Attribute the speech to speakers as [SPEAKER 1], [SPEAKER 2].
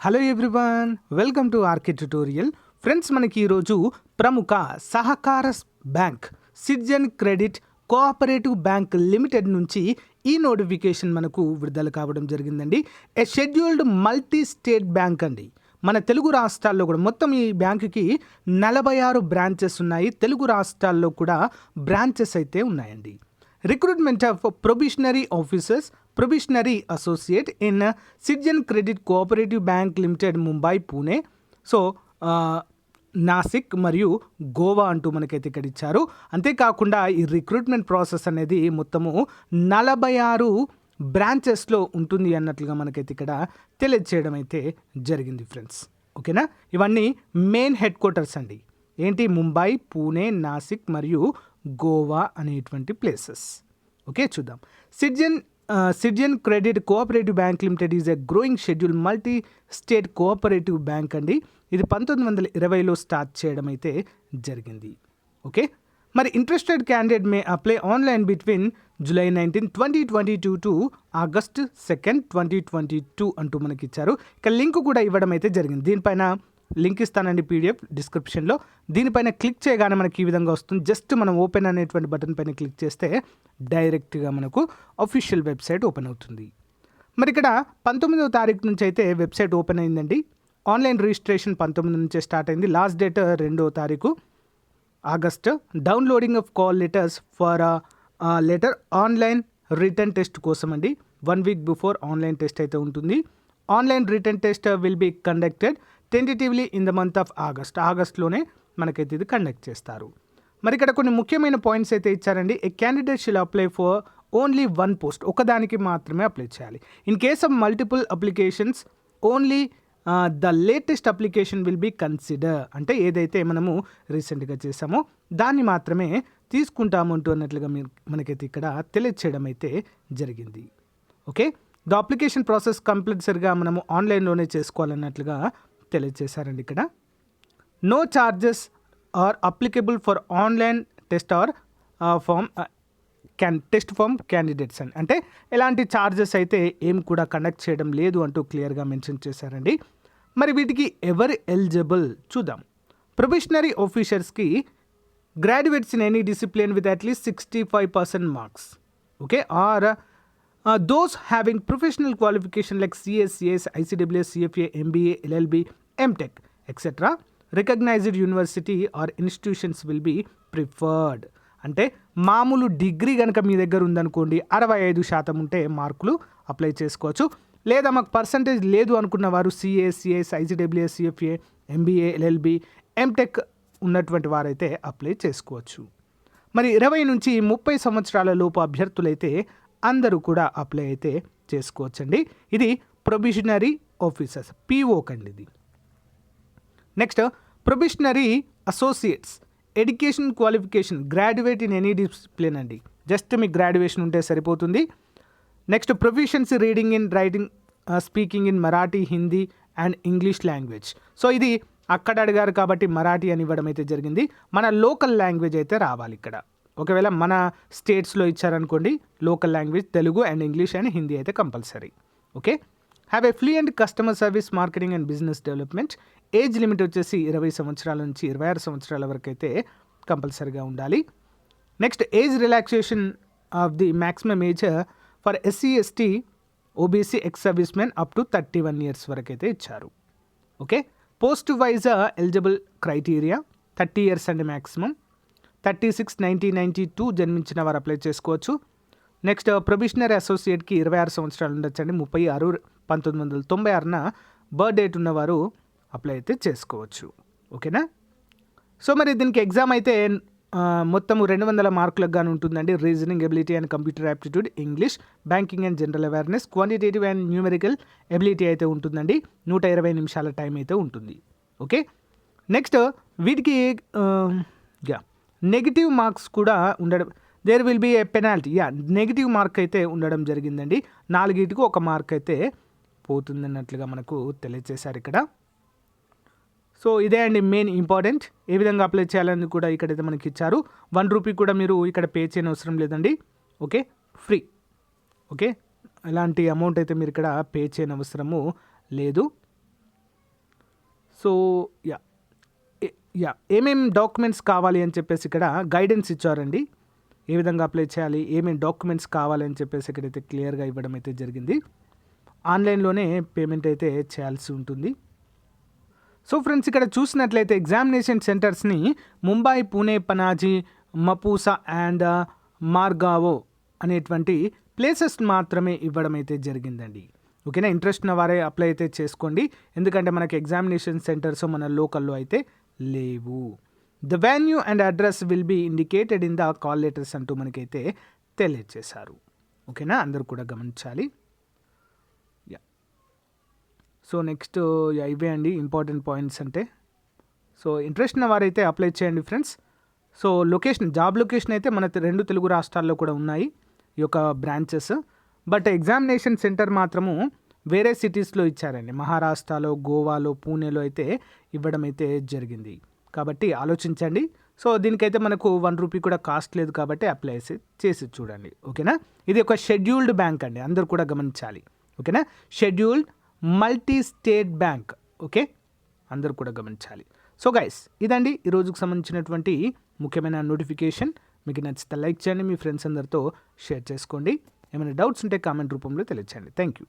[SPEAKER 1] Hello everyone, welcome to RK tutorial. Friends, మనకి ఈరోజు ప్రముఖ సహకార bank citizen credit cooperative bank limited నుంచి ఈ నోటిఫికేషన్ మనకు విడుదల కావడం జరిగిందండి. A scheduled multi state bank అండి. మన తెలుగు రాష్ట్రాల్లో కూడా మొత్తం ఈ బ్యాంకుకి 46 బ్రాంచెస్ ఉన్నాయి. తెలుగు రాష్ట్రాల్లో కూడా బ్రాంచెస్ అయితే ఉన్నాయండి. Recruitment of probationary officers, probationary associate in Citizen Credit Cooperative Bank Limited, Mumbai, Pune. So Nashik మరియు గోవా అంటూ మనకైతే ఇక్కడ ఇచ్చారు. అంతేకాకుండా ఈ రిక్రూట్మెంట్ ప్రాసెస్ అనేది మొత్తము 46 బ్రాంచెస్లో ఉంటుంది అన్నట్లుగా మనకైతే ఇక్కడ తెలియజేయడం అయితే జరిగింది ఫ్రెండ్స్. ఓకేనా, ఇవన్నీ మెయిన్ హెడ్ క్వార్టర్స్ అండి. ఏంటి? ముంబై, పూణే, నాసిక్ మరియు గోవా అనేటువంటి ప్లేసెస్. ఓకే, చూద్దాం. Citizen credit cooperative bank limited is a growing schedule multi state cooperative bank అండి. ఇది 1920లో స్టార్ట్ చేయడం అయితే జరిగింది. ఓకే, మరి interested candidate May apply online between July 19, 2022 to August 2, 2022 అంటూ మనకి ఇచ్చారు. ఇక లింక్ కూడా ఇవ్వడం అయితే జరిగింది. దీనిపైన లింక్ ఇస్తానండి, పీడిఎఫ్ డిస్క్రిప్షన్లో. దీనిపైన క్లిక్ చేయగానే మనకి ఈ విధంగా వస్తుంది. జస్ట్ మనం ఓపెన్ అనేటువంటి బటన్ పైన క్లిక్ చేస్తే డైరెక్ట్గా మనకు అఫీషియల్ వెబ్సైట్ ఓపెన్ అవుతుంది. మరి ఇక్కడ 19వ తారీఖు నుంచి అయితే వెబ్సైట్ ఓపెన్ అయిందండి. ఆన్లైన్ రిజిస్ట్రేషన్ 19 నుంచే స్టార్ట్ అయింది. లాస్ట్ డేట్ 2వ తారీఖు August. Downloading of call letters for letter online written test కోసం అండి. 1 వీక్ బిఫోర్ ఆన్లైన్ టెస్ట్ అయితే ఉంటుంది. Online written test will be conducted tentatively in the month of ఆగస్ట్లోనే మనకైతే ఇది కండక్ట్ చేస్తారు. మరి ఇక్కడ కొన్ని ముఖ్యమైన పాయింట్స్ అయితే ఇచ్చారండి. A candidate shall apply for only 1 post, ఒకదానికి మాత్రమే అప్లై చేయాలి. In case of multiple applications only the latest application will be consider. అంటే ఏదైతే మనము రీసెంట్గా చేసామో దాన్ని మాత్రమే తీసుకుంటాము అంటూ అన్నట్లుగా మనకైతే ఇక్కడ తెలియచేయడం అయితే జరిగింది. ఓకే, ద అప్లికేషన్ ప్రాసెస్ కంపల్సరిగా మనము ఆన్లైన్లోనే చేసుకోవాలన్నట్లుగా తెలియజేశారండి. ఇక్కడ no charges are applicable for online test or test form candidates అని, అంటే ఎలాంటి ఛార్జెస్ అయితే ఏం కూడా కండక్ట్ చేయడం లేదు అంటూ క్లియర్గా మెన్షన్ చేశారండి. మరి వీటికి ఎవరు ఎలిజిబుల్ చూద్దాం. ప్రొబేషనరీ ఆఫీసర్స్కి graduates in any discipline with at least 65% marks. Okay, or those having professional qualification like CS, CS, ICWS, CFA, MBA, LLB, MTech, etc. recognized university or institutions will be preferred. అంటే మామూలు degree కనుక మీ దగ్గర ఉందనుకోండి, 65% ఉంటే మార్కులు apply చేసుకోవచ్చు. లేదా మాకు పర్సంటేజ్ లేదు అనుకున్న వారు CS, CS, ICWS, CFA, MBA, LLB, MTech ఉన్నటువంటి వారైతే అప్లై చేసుకోవచ్చు. మరి 20 నుంచి 30 సంవత్సరాల లోపు అభ్యర్థులైతే అందరూ కూడా అప్లై అయితే చేసుకోవచ్చండి. ఇది ప్రొబేషనరీ ఆఫీసర్స్, PO కండి ఇది. Next, probationary associates education qualification graduate in any discipline అండి. జస్ట్ మీకు గ్రాడ్యుయేషన్ ఉంటే సరిపోతుంది. Next, proficiency reading in writing speaking in Marathi, Hindi and English language. So ఇది అక్కడ అడిగారు కాబట్టి మరాఠీ అని ఇవ్వడం అయితే జరిగింది. మన లోకల్ లాంగ్వేజ్ అయితే రావాలి ఇక్కడ. ఒకవేళ మన స్టేట్స్లో ఇచ్చారనుకోండి local language Telugu and English and Hindi అయితే compulsory. Okay, have a fluent customer service, marketing and business development. Age limit వచ్చేసి 20 సంవత్సరాల నుంచి 26 సంవత్సరాల వరకు అయితే కంపల్సరీగా ఉండాలి. Next, age relaxation of the maximum age for SC, ST, OBC, ex service men up to 31 years వరకు అయితే ఇచ్చారు. Okay, post wise eligible criteria 30 years అండి మ్యాక్సిమం. 36, 1992 జన్మించిన వారు అప్లై చేసుకోవచ్చు. నెక్స్ట్, ప్రొబేషనరీ అసోసియేట్కి 26 సంవత్సరాలు ఉండొచ్చండి. 30/6/1996 బర్త్ డేట్ ఉన్నవారు అప్లై అయితే చేసుకోవచ్చు. ఓకేనా, సో మరి దీనికి ఎగ్జామ్ అయితే మొత్తము 200 మార్కులకు గాను ఉంటుందండి. Reasoning ability and computer aptitude, English, banking and general awareness, quantitative and numerical ability అయితే ఉంటుందండి. 120 నిమిషాల టైం అయితే ఉంటుంది. ఓకే, నెక్స్ట్ వీటికి నెగిటివ్ మార్క్స్ కూడా ఉండడం, there will be a penalty. Negative mark అయితే ఉండడం జరిగిందండి. 4కి 1 మార్క్ అయితే పోతుందన్నట్లుగా మనకు తెలియజేశారు ఇక్కడ. సో ఇదే అండి మెయిన్ ఇంపార్టెంట్. ఏ విధంగా అప్లై చేయాలని కూడా ఇక్కడైతే మనకి ఇచ్చారు. 1 రూపీ కూడా మీరు ఇక్కడ పే చేయని అవసరం లేదండి. Okay, free. ఓకే, ఎలాంటి అమౌంట్ అయితే మీరు ఇక్కడ పే చేయని అవసరము లేదు. సో యా ఏమేం డాక్యుమెంట్స్ కావాలి అని చెప్పేసి ఇక్కడ గైడెన్స్ ఇచ్చారండి. ఏ విధంగా అప్లై చేయాలి, ఏమేమి డాక్యుమెంట్స్ కావాలి అని చెప్పేసి ఇక్కడైతే క్లియర్గా ఇవ్వడం అయితే జరిగింది. ఆన్లైన్లోనే పేమెంట్ అయితే చేయాల్సి ఉంటుంది. సో ఫ్రెండ్స్, ఇక్కడ చూసినట్లయితే ఎగ్జామినేషన్ సెంటర్స్ని ముంబై, పూణే, పనాజీ, మపూసా అండ్ మార్గావో అనేటువంటి ప్లేసెస్ మాత్రమే ఇవ్వడం అయితే జరిగిందండి. ఓకేనా, ఇంట్రెస్ట్ ఉన్న వారే అప్లై అయితే చేసుకోండి. ఎందుకంటే మనకి ఎగ్జామినేషన్ సెంటర్స్ మన లోకల్లో అయితే లేవు. The venue and address will be indicated in the call letters అంటూ మనకైతే తెలియజేశారు. ఓకేనా, అందరూ కూడా గమనించాలి. సో నెక్స్ట్ ఇవే అండి ఇంపార్టెంట్ పాయింట్స్ అంటే. సో ఇంట్రెస్ట్ ఉన్న వారైతే అప్లై చేయండి ఫ్రెండ్స్. సో జాబ్ లొకేషన్ అయితే మన 2 తెలుగు రాష్ట్రాల్లో కూడా ఉన్నాయి ఈ యొక్క బ్రాంచెస్. బట్ ఎగ్జామినేషన్ సెంటర్ మాత్రము వేరే సిటీస్లో ఇచ్చారండి. మహారాష్ట్రలో, గోవాలో, పూణేలో అయితే ఇవ్వడం అయితే జరిగింది. కాబట్టి ఆలోచించండి. సో దీనికైతే మనకు 1 రూపీ కూడా కాస్ట్ లేదు కాబట్టి అప్లై చేసి చూడండి. ఓకేనా, ఇది ఒక షెడ్యూల్డ్ బ్యాంక్ అండి, అందరూ కూడా గమనించాలి. ఓకేనా, scheduled multi state bank. Okay, అందరూ కూడా గమనించాలి. సో గైస్, ఇదండి ఈ రోజుకు సంబంధించినటువంటి ముఖ్యమైన నోటిఫికేషన్. మీకు నచ్చితే లైక్ చేయండి, మీ ఫ్రెండ్స్ అందరితో షేర్ చేసుకోండి. ఏమైనా డౌట్స్ ఉంటే కామెంట్ రూపంలో తెలియచేయండి. Thank you.